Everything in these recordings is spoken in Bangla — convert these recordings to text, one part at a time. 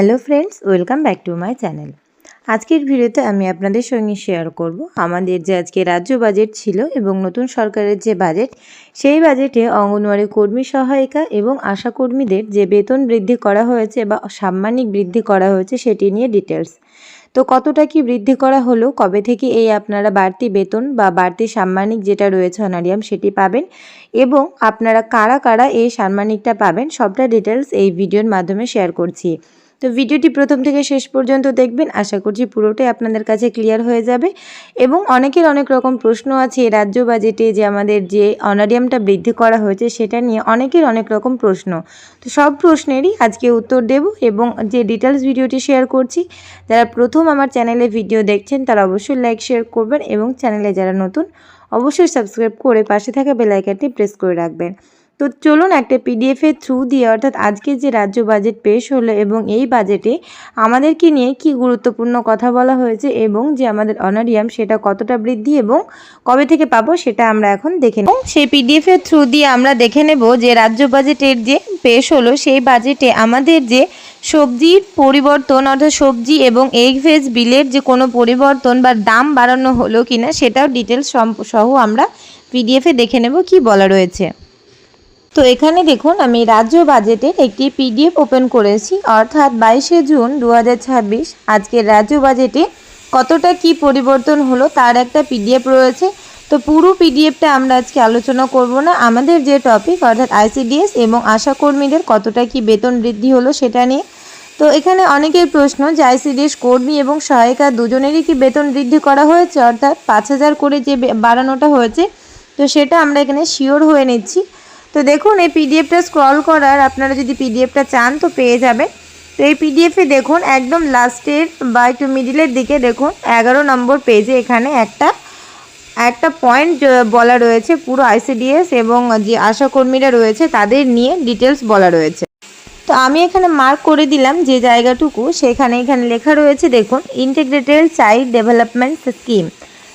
Hello friends, welcome back to my channel. আজকের ভিডিওতে আমি আপনাদের সঙ্গে শেয়ার করব আমাদের যে আজকে রাজ্য বাজেট ছিল এবং নতুন সরকারের যে বাজেট, সেই বাজেটে অঙ্গনওয়াড়ি কর্মী সহায়িকা এবং আশাকর্মীদের যে বেতন বৃদ্ধি করা হয়েছে বা সাম্মানিক বৃদ্ধি করা হয়েছে সেটি নিয়ে ডিটেলস। তো কতটা কি বৃদ্ধি করা হলো, কবে থেকে এই আপনারা বাড়তি বেতন বা বাড়তি সাম্মানিক যেটা রয়েছে অনারিয়াম সেটি পাবেন এবং আপনারা কারা কারা এই সাম্মানিকটা পাবেন সবটা ডিটেলস এই ভিডিওর মাধ্যমে শেয়ার করছি। তো ভিডিওটি প্রথম থেকে শেষ পর্যন্ত দেখবেন, আশা করছি পুরোটাই আপনাদের কাছে ক্লিয়ার হয়ে যাবে। এবং অনেকের অনেক রকম প্রশ্ন আছে রাজ্য বাজেটে যে আমাদের যে অনারিয়ামটা বৃদ্ধি করা হয়েছে সেটা নিয়ে অনেকের অনেক রকম প্রশ্ন। তো সব প্রশ্নেরই আজকে উত্তর দেব এবং যে ডিটেলস ভিডিওটি শেয়ার করছি, যারা প্রথম আমার চ্যানেলে ভিডিও দেখছেন তারা অবশ্যই লাইক শেয়ার করবেন এবং চ্যানেলে যারা নতুন অবশ্যই সাবস্ক্রাইব করে পাশে থাকা বেল আইকনটি প্রেস করে রাখবেন। তো চলুন একটা পিডিএফের থ্রু দিয়ে অর্থাৎ আজকে যে রাজ্য বাজেট পেশ হলো এবং এই বাজেটে আমাদেরকে নিয়ে কি গুরুত্বপূর্ণ কথা বলা হয়েছে এবং যে আমাদের অনারিয়াম সেটা কতটা বৃদ্ধি এবং কবে থেকে পাবো সেটা আমরা এখন দেখে নেব। সেই পিডিএফের থ্রু দিয়ে আমরা দেখে নেব যে রাজ্য বাজেটের যে পেশ হলো সেই বাজেটে আমাদের যে সবজির পরিবর্তন অর্থাৎ সবজি এবং এগ ভেজ বিলের যে কোনো পরিবর্তন বা দাম বাড়ানো হলো কিনা সেটাও ডিটেলস সহ আমরা পিডিএফে দেখে নেব কি বলা রয়েছে। তো এখানে দেখুন আমি রাজ্য বাজেটের একটি পিডিএফ ওপেন করেছি, অর্থাৎ 22শে জুন 2026 আজকের রাজ্য বাজেটে কতটা কি পরিবর্তন হলো তার একটা পিডিএফ রয়েছে। তো পুরো পিডিএফটা আমরা আজকে আলোচনা করব না, আমাদের যে টপিক অর্থাৎ আইসিডিএস এবং আশাকর্মীদের কতটা কি বেতন বৃদ্ধি হলো সেটা নিয়ে। তো এখানে অনেকের প্রশ্ন যে আইসিডিএস কর্মী এবং সহায়িকা দুজনেরই কি বেতন বৃদ্ধি করা হয়েছে, অর্থাৎ 5000 করে যে বাড়ানোটা হয়েছে, তো সেটা আমরা এখানে শিওর হয়ে নিচ্ছি। তো দেখুন এই পিডিএফটা স্ক্রল করার আপনারা যদি পিডিএফটা চান তো পেয়ে যাবেন। তো এই পিডিএফে দেখুন একদম লাস্টের বা একটু মিডিলের দিকে দেখুন 11 নম্বর পেজে এখানে একটা পয়েন্ট বলা রয়েছে পুরো আইসিডিএস এবং যে আশাকর্মীরা রয়েছে তাদের নিয়ে ডিটেলস বলা রয়েছে। তো আমি এখানে মার্ক করে দিলাম যে জায়গাটুকু, এখানে লেখা রয়েছে দেখুন ইন্টিগ্রেটেড চাইল্ড ডেভেলপমেন্ট স্কিম।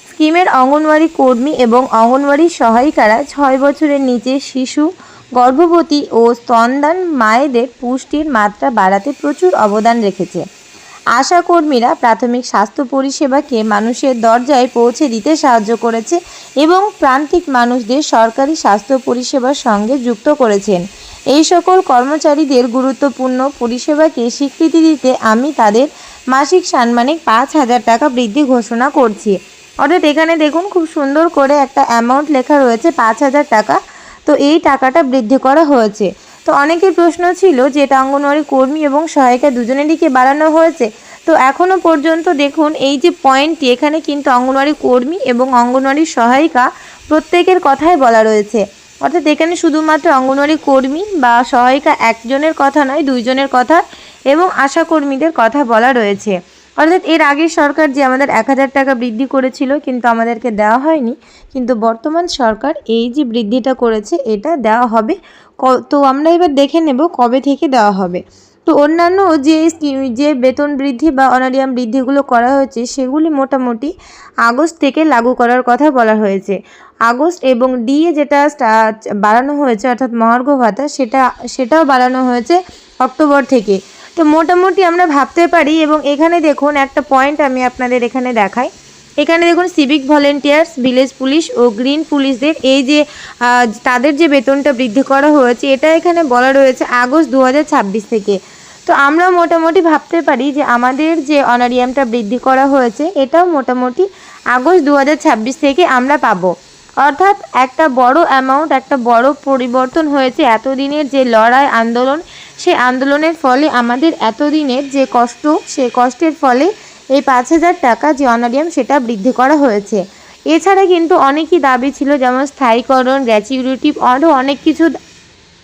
স্কিমের অঙ্গনওয়াড়ি কর্মী এবং অঙ্গনওয়াড়ি সহায়িকারা 6 বছরের নিচে শিশু, গর্ভবতী ও স্তনদান মায়েদের পুষ্টির মাত্রা বাড়াতে প্রচুর অবদান রেখেছে। আশাকর্মীরা প্রাথমিক স্বাস্থ্য পরিষেবাকে মানুষের দরজায় পৌঁছে দিতে সাহায্য করেছে এবং প্রান্তিক মানুষদের সরকারি স্বাস্থ্য পরিষেবার সঙ্গে যুক্ত করেছেন। এই সকল কর্মচারীদের গুরুত্বপূর্ণ পরিষেবাকে স্বীকৃতি দিতে আমি তাদের মাসিক সাম্মানিক 5000 টাকা বৃদ্ধি ঘোষণা করছি। অর্থাৎ এখানে দেখুন খুব সুন্দর করে একটা অ্যামাউন্ট লেখা রয়েছে 5000 টাকা। তো এই টাকাটা বৃদ্ধি করা হয়েছে। তো অনেকের প্রশ্ন ছিল যে এটা অঙ্গনওয়াড়ি কর্মী এবং সহায়িকা দুজনেরই কি বাড়ানো হয়েছে। তো এখনও পর্যন্ত দেখুন এই যে পয়েন্টটি, এখানে কিন্তু অঙ্গনওয়াড়ি কর্মী এবং অঙ্গনওয়াড়ি সহায়িকা প্রত্যেকের কথাই বলা রয়েছে। অর্থাৎ এখানে শুধুমাত্র অঙ্গনওয়াড়ি কর্মী বা সহায়িকা একজনের কথা নয়, দুইজনের কথা এবং আশাকর্মীদের কথা বলা রয়েছে। অর্থাৎ এর আগের সরকার যে আমাদের 1000 টাকা বৃদ্ধি করেছিল কিন্তু আমাদেরকে দেওয়া হয়নি, কিন্তু বর্তমান সরকার এই যে বৃদ্ধিটা করেছে এটা দেওয়া হবে। তো আমরা এবার দেখে নেব কবে থেকে দেওয়া হবে। তো অন্যান্য যে বেতন বৃদ্ধি বা অনারিয়াম বৃদ্ধিগুলো করা হয়েছে সেগুলি মোটামুটি আগস্ট থেকে লাগু করার কথা বলা হয়েছে। আগস্ট এবং ডিএ যেটা বাড়ানো হয়েছে অর্থাৎ মহার্ঘ ভাতা সেটাও বাড়ানো হয়েছে অক্টোবর থেকে। তো মোটামুটি আমরা ভাবতে পারি। এবং এখানে দেখুন একটা পয়েন্ট আমি আপনাদের এখানে দেখাই। এখানে দেখুন সিভিক ভলেন্টিয়ার্স, ভিলেজ পুলিশ ও গ্রিন পুলিশদের এই যে তাদের যে বেতনটা বৃদ্ধি করা হয়েছে এটা এখানে বলা রয়েছে আগস্ট 2026 থেকে। তো আমরা মোটামুটি ভাবতে পারি যে আমাদের যে অনারিয়ামটা বৃদ্ধি করা হয়েছে এটাও মোটামুটি আগস্ট 2026 থেকে আমরা পাবো। অর্থাৎ একটা বড় অ্যামাউন্ট, একটা বড় পরিবর্তন হয়েছে। এতদিনের যে লড়াই আন্দোলন, সেই আন্দোলনের ফলে আমাদের এতদিনের যে কষ্ট, সেই কষ্টের ফলে এই 5000 টাকা যে অনারিয়াম সেটা বৃদ্ধি করা হয়েছে। এছাড়া কিন্তু অনেকই দাবি ছিল, যেমন স্থায়ীকরণ, গ্র্যাচুইটি, আরও অনেক কিছু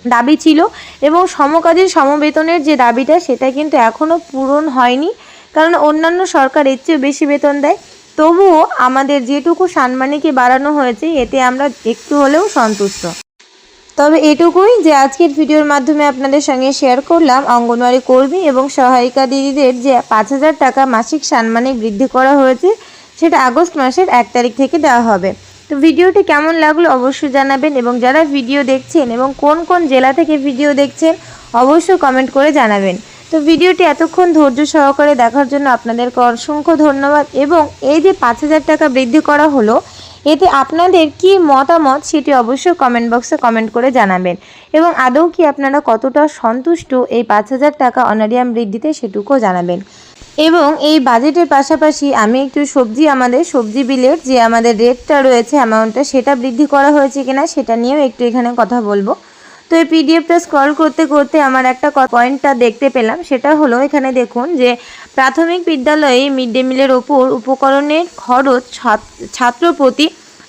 দাবি ছিল এবং সমকাজের সমবেতনের যে দাবিটা সেটা কিন্তু এখনও পূরণ হয়নি, কারণ অন্যান্য সরকার এর চেয়ে বেশি বেতন দেয়। তবুও আমাদের যেটুকু সাম্মানিকে বাড়ানো হয়েছে এতে আমরা একটু হলেও সন্তুষ্ট। তবে এটুকুই যে আজকের ভিডিওর মাধ্যমে আপনাদের সঙ্গে শেয়ার করলাম অঙ্গনওয়াড়ি কর্মী এবং সহায়িকা দিদিদের যে 5000 টাকা মাসিক সাম্মানিক বৃদ্ধি করা হয়েছে সেটা আগস্ট মাসের 1 তারিখ থেকে দেওয়া হবে। তো ভিডিওটি কেমন লাগলো অবশ্যই জানাবেন এবং যারা ভিডিও দেখছেন এবং কোন কোন জেলা থেকে ভিডিও দেখছেন অবশ্যই কমেন্ট করে জানাবেন। তো ভিডিওটি এতক্ষণ ধৈর্য সহকারে দেখার জন্য আপনাদেরকে অসংখ্য ধন্যবাদ। এবং এই যে 5,000 টাকা বৃদ্ধি করা হলো, এতে আপনাদের কি মতামত সেটি অবশ্যই কমেন্ট বক্সে কমেন্ট করে জানাবেন। এবং আদৌ কি আপনারা কতটা সন্তুষ্ট এই 5,000 টাকা অনারিয়াম বৃদ্ধিতে সেটুকুও জানাবেন। এবং এই বাজেটের পাশাপাশি আমি একটু আমাদের সবজি বিলের যে আমাদের রেটটা রয়েছে, অ্যামাউন্টটা, সেটা বৃদ্ধি করা হয়েছে কিনা সেটা নিয়েও একটু এখানে কথা বলবো। তো এই পিডিএফটা স্ক্রল করতে করতে আমার একটা পয়েন্টটা দেখতে পেলাম, সেটা হলো এখানে দেখুন যে প্রাথমিক বিদ্যালয়ে মিড ডে মিলের ওপর উপকরণের খরচ ছাত্র প্রতি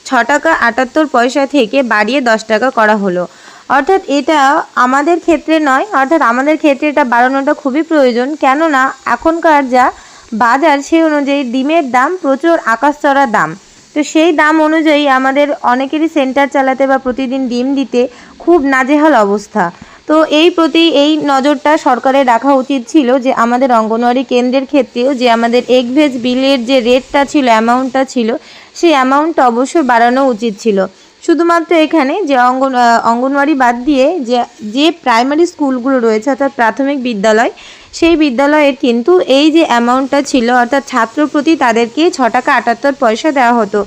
6 টাকা 78 পয়সা থেকে বাড়িয়ে 10 টাকা করা হলো। অর্থাৎ এটা আমাদের ক্ষেত্রে নয়, অর্থাৎ আমাদের ক্ষেত্রে এটা বাড়ানোটা খুবই প্রয়োজন। কেননা এখনকার যা বাজার সেই অনুযায়ী ডিমের দাম প্রচুর আকাশচড়া দাম। তো সেই দাম অনুযায়ী আমাদের অনেকেরই সেন্টার চালাতে বা প্রতিদিন ডিম দিতে খুব নাজেহাল অবস্থা। তো এই নজরটা সরকারের রাখা উচিত ছিল যে আমাদের অঙ্গনওয়াড়ি কেন্দ্রের ক্ষেত্রেও যে আমাদের এগ ভেজ বিলের যে রেটটা ছিল, অ্যামাউন্টটা ছিল, সেই অ্যামাউন্টটা অবশ্যই বাড়ানো উচিত ছিল। শুধুমাত্র এখানে যে অঙ্গনওয়াড়ি বাদ দিয়ে যে প্রাইমারি স্কুলগুলো রয়েছে অর্থাৎ প্রাথমিক বিদ্যালয়, সেই বিদ্যালয়ের কিন্তু এই যে অ্যামাউন্টটা ছিল অর্থাৎ ছাত্র প্রতি তাদেরকে 6 টাকা 78 পয়সা দেওয়া হতো,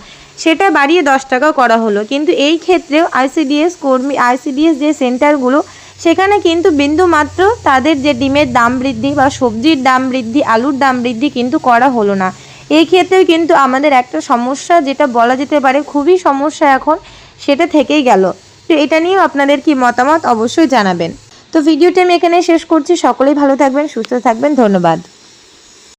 সেটা বাড়িয়ে 10 টাকা করা হলো। কিন্তু এই ক্ষেত্রেও আইসিডিএস যে সেন্টারগুলো, সেখানে কিন্তু বিন্দুমাত্র তাদের যে ডিমের দাম বৃদ্ধি বা সবজির দাম বৃদ্ধি, আলুর দাম বৃদ্ধি কিন্তু করা হলো না। এই ক্ষেত্রেও কিন্তু আমাদের একটা সমস্যা, যেটা বলা যেতে পারে খুবই সমস্যা এখন, সেটা থেকেই গেল। তো এটা নিয়েও আপনাদের কি মতামত অবশ্যই জানাবেন। তো ভিডিওটি আমি এখানে শেষ করছি। সকলেই ভালো থাকবেন, সুস্থ থাকবেন, ধন্যবাদ।